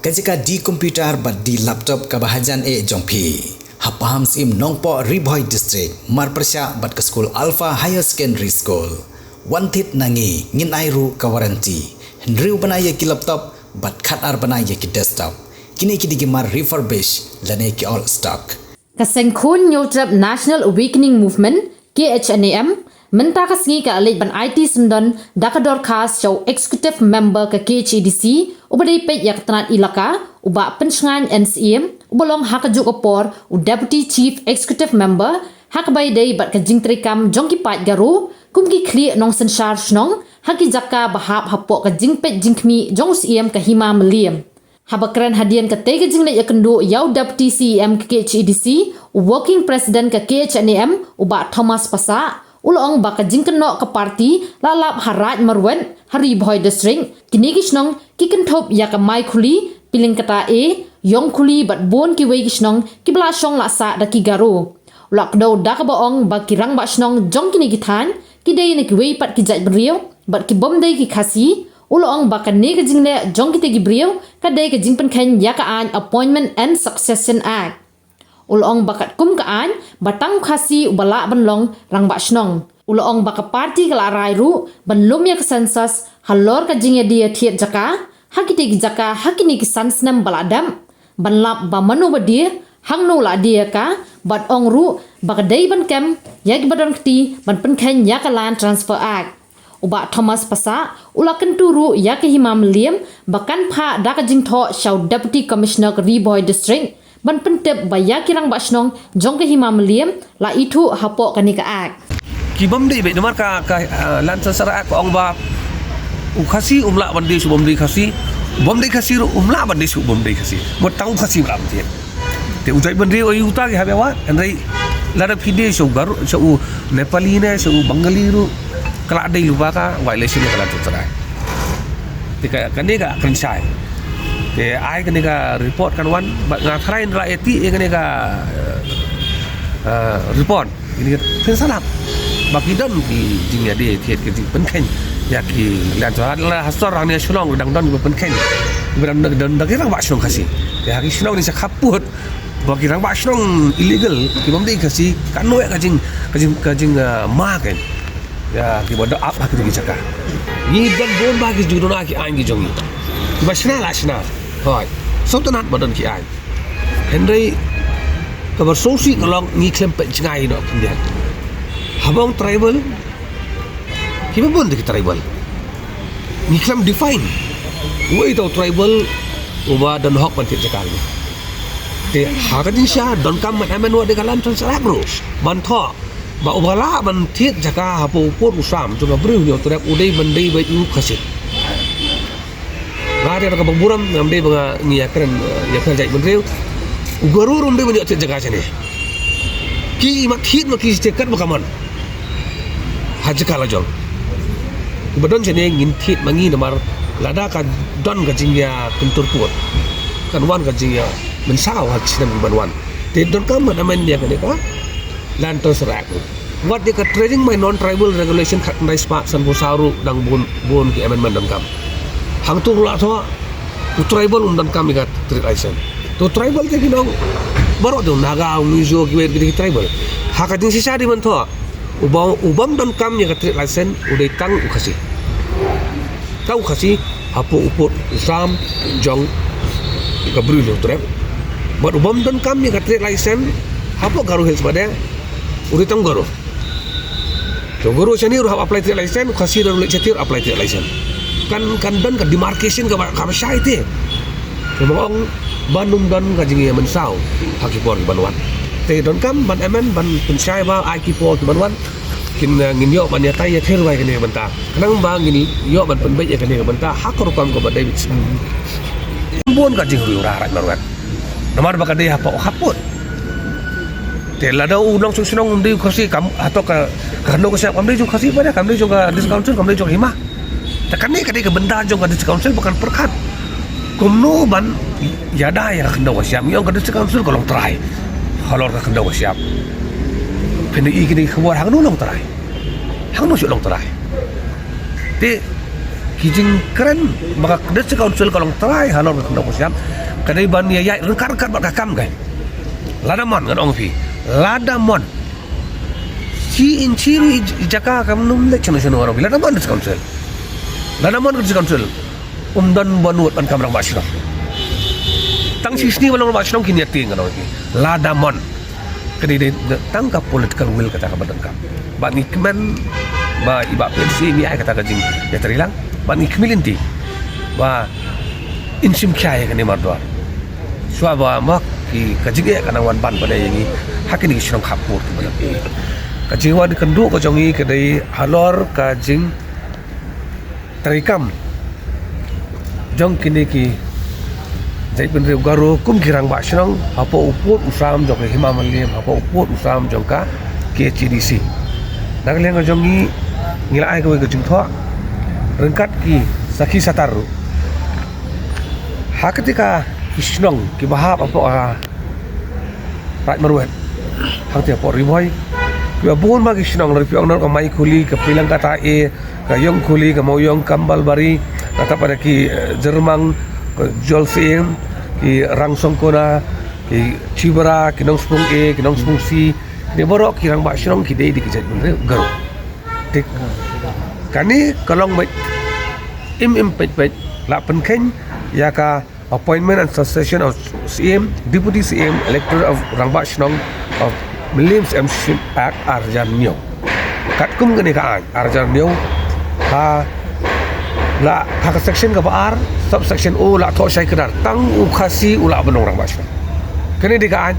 kajika di komputer bat di laptop kabahajan jongpi. Hapaham sim nongpo Riboy District marpersya bat ke school Alpha Higher Secondary School. Wantit nangi ngin airu kawaranti. Hendriu banaya ki laptop bat khatar banaya ki desktop. Kini ki digimar refurbish lane ki all stock. Kasengkun Nyoltrap National Awakening Movement KHNAM mentah kasngi ka alit ban IT sendon dakador khas show executive member ke KHDC ubadai pet yak tanat ilaka uba pensengan NCM ubalong hakajuk opor u deputy chief executive member hakbai dei bat ka jingtrikam jongki pat garu kumki khli nong sensar snong haki jakka bahap hapok ka jingpet jingkmi jong CM ka hima meliam habakran hadian ke tega jingle yakendu yau deputy CM ke KHDC working president ke KHNAM uba Thomas Pasa ulong baka jingkenok ke parti lalap harat marwen Riboy District kini kisnong kikentop ya ke mai kuli piling kata yong kuli bat bon ki wei kisnong kibla shong laksa da ki garu lak do da ka baong ba kirang ba snong jong kini gitan kidai ne ki wei pat ki jat brio bat ki bom dai ki khasi ulong baka ne ka jingle jong ki te ki brio ka dai ka jingpen khen ya ka an Appointment and Succession Act ulong bakat kum kaan batang khasi ubala banlong rang basnong ulong baka parti kala rairu banlum ya census halor ka jingya dia thiet jaka hakite gi jaka hakini ki sansnam baladam banlap ba manu badir hangno la dia ka bat ongru baka dei ban kem yak badon kti ban penkhen ya ka land transfer act uba Thomas Pasa ulakan turu ya ke himam liam bakan pha da ka jingtho shaw deputy commissioner ke Riboy District ban pentep baya kirang basnong jong ke himam liam la itu hapok kanika ak kibam dei be nomar ka lan sasara ko ong ba u khasi umla bandi su bom dei khasi bom dei khasi umla bandi su bom dei khasi mo tau khasi bram tie te ujai bandi oi uta ge habewa andai lara phide so garu so nepali ne so bangali ru kala dei lupa ka violation kala sasara te ka kanika kan sai te ai kanika report kan wan ngathrain ra eti kanika report ini kan salam bagi dan di jingnya dia tiat ke jing penken ya ki lan la hasor rang ni sulong dang don penken beran dan rang ba sulong kasi ya ki sulong ni sakaput bagi rang ba sulong illegal ki bom dei kasi kan no ya kajing ma kan ya ki bodo up ki gi jaka ni dan bon bagi judona ki angi jongi ki basna la sna hoi sultanat badan ki ai henry kabar sosi kalong ngi klem pe jingai no kindian habang tribal kiba bon de tribal ngi klem define wei to tribal uba dan hok man tit jakal te hakadin sha don kam man amen wa de kalam transara bro man tho ba ubala man tit jaka hapo por usam juga bru yo trap udai mandai ba u khasi ngade ka buram ngamde ba ngi yakren yakal jai bendreu ugaru rumde banyak tit jaka sini ki mat hit ma ki tekat bakaman hajkala jong badon jene ngin thit mangi namar lada ka don ka jingya kuntur puot kan wan ka jingya men saw hat sinam banwan te don kam man amen dia ka lan to serak what they ka trading my non tribal regulation khat nai spa san bo saru dang bon ki amendment don kam hang tu la tho tribal don kam ikat triation to tribal ke kinong baro do naga mizo ki wer tribal hakatin sisa di man tho ubam don kam ya katri license udai tang ukasi tau khasi hapo upot sam jong kabru lo trap but ubam don kam ya katri license hapo garu hels pada udai tang garu so garu sini ru apply tri license khasi daru le chetir apply tri license kan don ka demarcation ka syai te memang bandung don ka jingi mensau hakipor banwan te don kam ban emen ban pensyai ba aki po banwan kin ngin yo ban ya tai ya ther wai kene banta kanang ba ngin yo ban pen bai ya kene banta hakor kam ko ba dai bon ka jing ru ra marwat nomor ba ka dai hapo haput te la da unong sunong umdi khasi kam atau ka kando ka siap kamdi ju khasi pada kamdi ju ka discount kamdi ju hima takan ni ka dai ka benda ju ka discount bukan perkat kumno ban yada ya kando ka siap yo ka discount kalau try halor ka kendo siap pene iki ni khawar hang no long tarai hang no long tarai te kijing keren maka district council kalong try halor ka ndok siap kadai ban ya rengkar bak kam kai ladamon ngan ong pi ladamon si inciri jaka kam num le chana chana orang ladamon district council dan banut ban kam rang basra tang sisni balong basra kini ting kan ong ladamon kadai de tangkap political will kata ka badang kam ba nikmen ba iba pensi ni ai kata ka jing ya terilang ba nikmilinti ba insim kaya kan ni mardwar suaba mak ki kajige kana wan ban pada yang ni hakini sirong khapur ki bala kajing wan kendu ko jongi kedai halor kajing terikam jong kini ki jai pen reu garo kum kirang ba sirong apa uput usam jong himamalim apa uput usam jong ka KCDC nak leng jongi ngila ai ko ke jing tho rengkat ki sakhi sataru haketika Kisnong kibahap apa right maruat hang tiap por riboy kibah bun ma kisnong dari piang nor ka mai kuli ke pilang kata ka yong kuli ka mau yong kambal bari kata pada ki jermang jol sim ki rangsong kona ki cibara ki nong spung ki nong spung si ni borok ki rang ba shnong ki dei di ki jat bun garo tik kani kalong mai im pet la pen khen ya ka appointment and succession of CM, Deputy CM, Elector of Rangba Shnong of Millions M. Act Arjan Nyo. Kat kum gani ka Arjan Nyo ha la ha section ka R subsection O la tho sai kedar tang u khasi ula benong Rangba Shnong. Kani di ka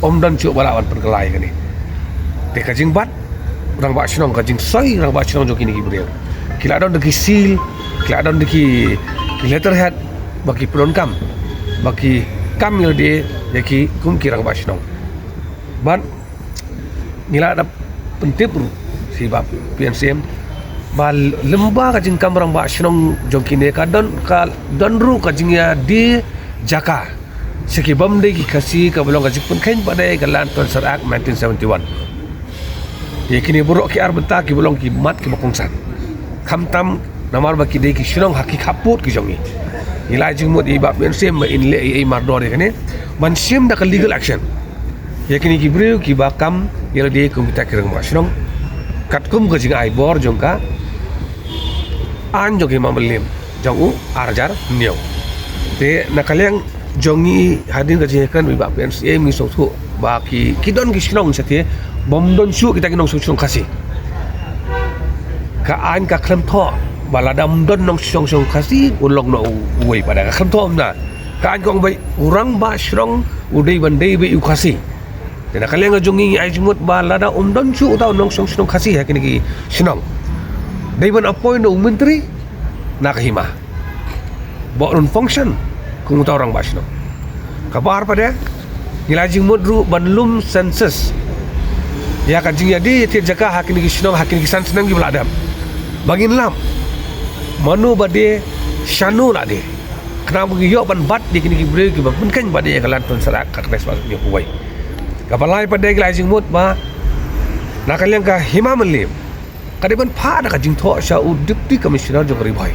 dan chu balawan perkelai kani. De ka jing bat Rangba Shnong ka jing sai Rangba Shnong jo kini ki beriau. Kila don de ki seal, kila don de ki letterhead bagi pelonkam bagi kam yang dia yaki kum kirang basnong ban nila ada pentip si bab PNCM bal lemba ka jing kam rang basnong jongkine ka don ru ka jing ya di jaka seki bam de ki khasi ka belong ka jing pun khain padai ka Land Transfer Act 1971 yakini buruk ki arbenta ki belong ki mat ki bakongsan khamtam namar baki de ki shnong haki khaput ki jongi ilai jingmut ibab ben sem in le ai mardor kane man sem da legal action yakini ki breu ki bakam yel de kum kita kirang masnong katkum ka jing ai bor jongka an jogi mamelim jongu arjar new te nakaleng jongi hadin ka jingkan ibab ben sem mi sothu ba ki kidon ki snong sate bom don su kita kinong sung khasi ka an ka khlem tho baladam don nong song khasi ulong no uai pada ka khamtom na ka an kong bai urang ba shrong udai bandai be khasi tena kaleng jongi ai jumut balada don chu utaw nong song khasi ha kini ki snong dai ban appoint no menteri na kahima bo non function kung utaw orang ba snong kabar pada ngila jumut ru banlum census ya ka jing ya di ti jaka ha kini ki snong ha kini ki san senang gi baladam bangin lam manu bade shanu la de kena bagi yok ban bat di kini kibre ki ban kan bade ka Land Transfer Act ka kres ni huai ka balai pada ki lai jingmut ba na kaleng ka himamelim ka de ban pha da ka jing tho sha u deputy commissioner jo kari bhai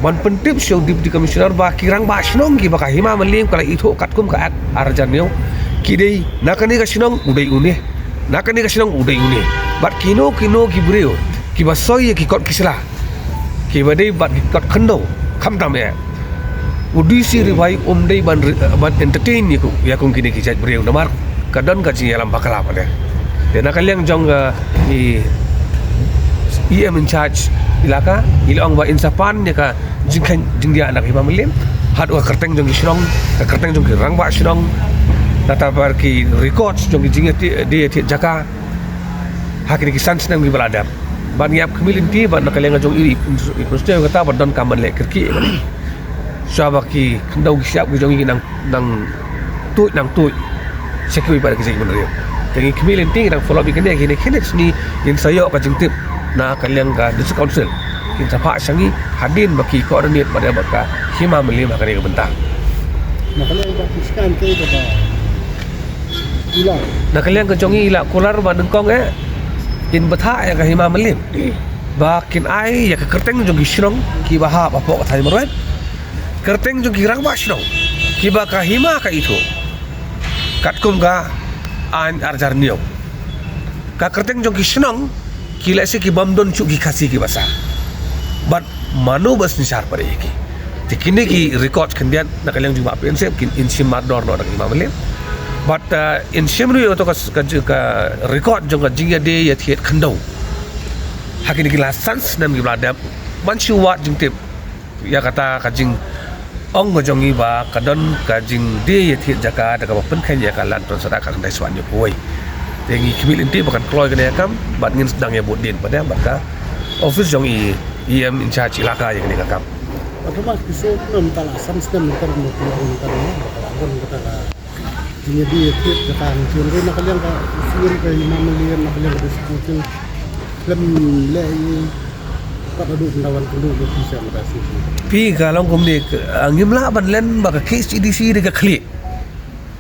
ban pentip sha deputy commissioner ba kirang ba shnong ki ba ka himamelim kala itho katkum ka arjan neu ki dei na kani ka shnong udai une na kani ka shnong udai une bat kino kibreo ki ba soy ki kot kisla ki badai bat kat khando khamtam ya udisi rivai dei ban entertain ni ku ya kung kini ki jaj breu namar kadon ka ji alam bakala pada de na kaleng jong ni EM in charge ilaka ilong ba insapan ya ka jingkan jingdia anak imam lim hat wa kerteng jong isrong ka kerteng jong rang ba isrong data bar ki records jong jingnya di jaka hakini ki sans nang gi baladam ban yap kemilinti ban nakaleng jong iri proste kata ban kaman le kerki sabaki kendau siap jong nang tui sekui pada kisah benar ya jadi kemilinti nang follow bikin dia kini ni yang saya ka jingtip na kaleng ka district council kin sapa sangi hadin baki coordinate pada baka hima melim ka ni bentang nakaleng ka fiskan ke ba nakaleng ka jong ila kolar ban kong in betha ya ka hima melim bakin ai ya ke kerteng jong gisrong ki baha apa thai marwet kerteng jong kirang ba shrong ki ba ka hima ka itu katkum ga an arjar niyo ka kerteng jong gisrong ki lese ki bamdon chu ki khasi ki basa but manu bas nisar pare ki tikini ki record kendian nakalang juga apen sep kin insim mador no nak imamle but in shimru yo to ka record jong ka jingya de ya thiet khandau hakini kila sans nam ki bladam manchu wat jing tip ya kata kajing ong ngojongi ba kadon kajing de ya thiet jaka da ka pen khan ya kalan ton sada ka dai swan yo koi tengi kibil inti bakan kloy kene kam bat ngin sedang ya bodin pada baka office jong em in charge ilaka ya kene kam Otomatis bisa nam talasan sedang ntar mau ntar bakal kata ini dia tiap kata curi nakalian ka sihir ka imam lian nakalian ka diskusi lem lei pada duduk lawan duduk bisa matasi pi kalau kumni ngimla ban len baka case EDC de ka kli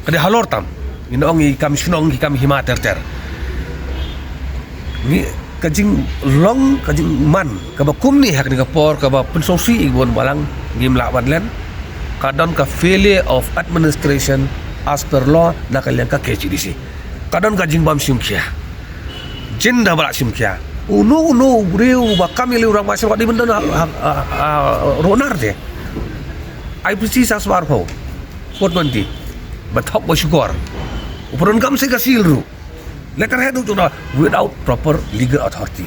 kada halor tam inong i kam shnong ki kam hima ter ni kajing long kajing man ka ba kumni hak ni ka por ka ba pensosi ibon balang ngimla ban len kadon ka failure of administration as per law nakalian ka case EDC kadon kajing bam simkia jinda bala simkia uno breu ba kami le orang masih di benda ronar de IPC saswar ho pot nanti bathok basyukor upron kam se kasil ru letterhead tu without proper legal authority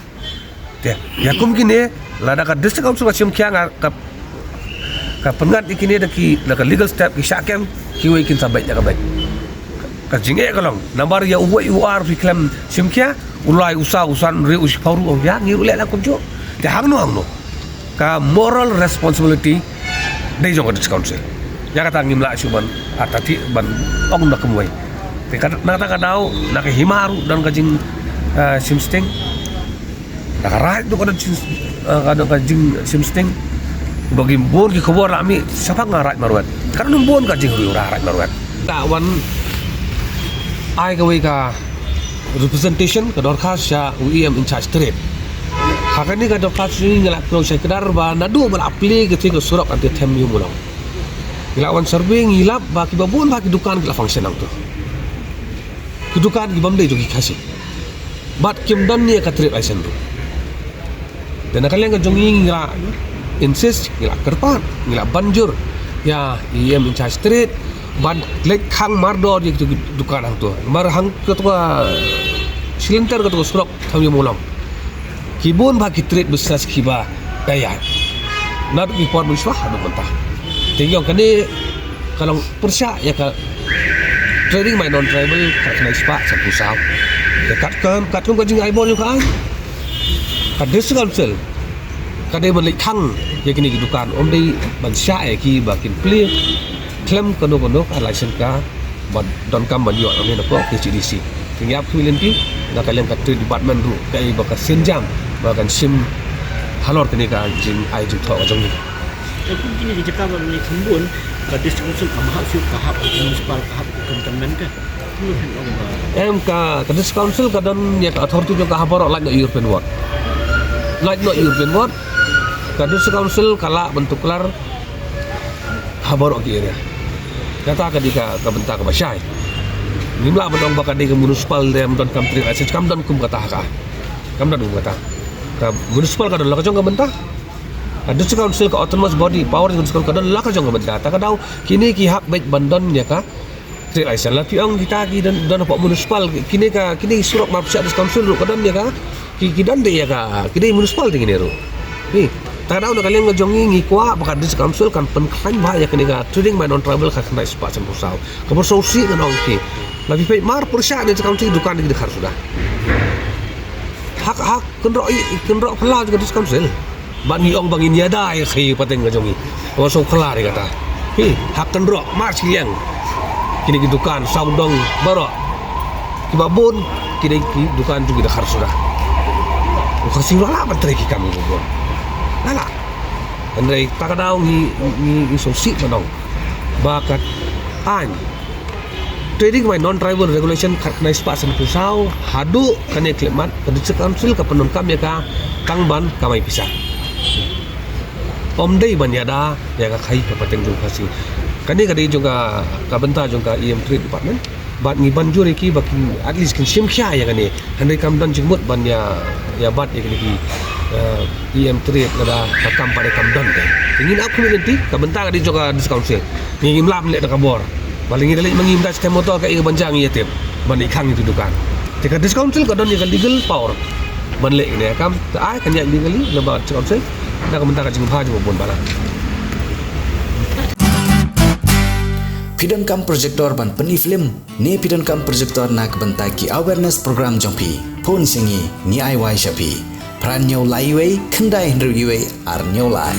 de yakum kini lada ka district council ka sim kya ka pengat ikini da ki la ka legal step ki syakem ki we kin sabai ja ka bai ka jinge kalong nambar ya uwa UR fi klam sim kya ulai usan re us pauru ya ngiru le la kunjo de hangno ka moral responsibility dei jong ka council ya kata ngimla suban atati ban ong na kumwai te kan na ta kadau na ka himaru dan kajing simsting na karat do kada kajing simsting bagi bon ki khobor ami sapa ngarat marwat kan bon kajing ru rat marwat tawan ai ka we ka representation ka dorkas ya UEM in charge trade hakani ka dorkas ni ngala pro saya kedar ba nadu bal apli ke ti ko surap ante them yu mulang ilawan survey ngilap ba ki babon ba ki dukan ki la function ang to ki dukan ki bamde jo ki khasi bat kim dan ni ka trade license tu dan kalian ka jongi ngila insist ngila kerpan ngila banjur ya UEM in charge trade ban lek khang mardor je dukan hang tu mar hang ketua silinter ketua surok thami mulam kibun ba ki trade business kiba daya nad ki por muswah adu mentah tinggal kani kalau persya ya ka trading my non tribal kena spa satu sahab ya katkan ka jing ai bon yo ka ka district council ka de balik khang ya kini dukan om dei ban sya ya ki bakin play klaim kono ka license ka ban don kam ban yo ni na ko KCDC tinggal pilih nanti nak kalian ka trade department ru kai baka senjam bakan sim halor kini ka jing ai ju tho jong ni Tapi kini di Jakarta ni kembun ke district council amahap siu kahap municipal kahap kantonmen ke lu hen ba em ka district council ka don ya ka authority jo ka habor like no European ward ka district council kala bentuk lar habor ki area kata ka di ka bentak ka basyai nimla benong baka di ka municipal dem don country license kam don kum kata ka kam don kata ka municipal ka don la ka jong ka bentak district council ka autonomous body power district council ka don la ka jong ka bentak ta ka daw kini ki hak baik bandon ya ka trade license la piong kita ki don pak municipal kini surat mapsya district council ru ka don ya ka ki don de ya ka kini municipal tingin ru ni ta daw na kalian ngajongi ngikwa baka district council kan penkan ba ya kini ka trading my non tribal ka kena spa sem pusau ka bersosi ka dong ki lebih baik mar persya district council dukan di dekat sudah hak kenro pala juga district council bangi ong bangin yada ya khi pateng ngajongi so khala de kata hak kenro mar siang kini dukan saudong baro kibabun kini dukan juga dekat sudah kasi wala patri ki kami bubon lala andai takadaw ni sosi manong bakat an trading my non tribal regulation khatnai spa san pusau hadu kane klemat ka district council ka penungkam ya ka tang ban kamai pisah om dei ban yada ya ka khai ka pateng jung khasi kani kadi juga ka benta juga EM Trade Department bat ngi ban juri ki baki at least kin sim kya ya kani handai kam dan jingmut ban ya bat ya kani ki EM Trade kada kam pada kam dan kan ingin aku nanti ka benta kadi juga discount sale ngim lam le ka bor paling ini mengim das tem motor ka i banjang ya tip ban ikhang itu dukan tika discount sale ka don ya legal power ban le ne kam ai kan ya legally lebat discount sale na ka benta ka jing pha jung bon bala Pidon kam projector ban peni film ne pidon kam projector na kebenta ki awareness program jongpi phone singi ni ai wai shapi pran nyau lai wei khandai hendru yue ar nyau lai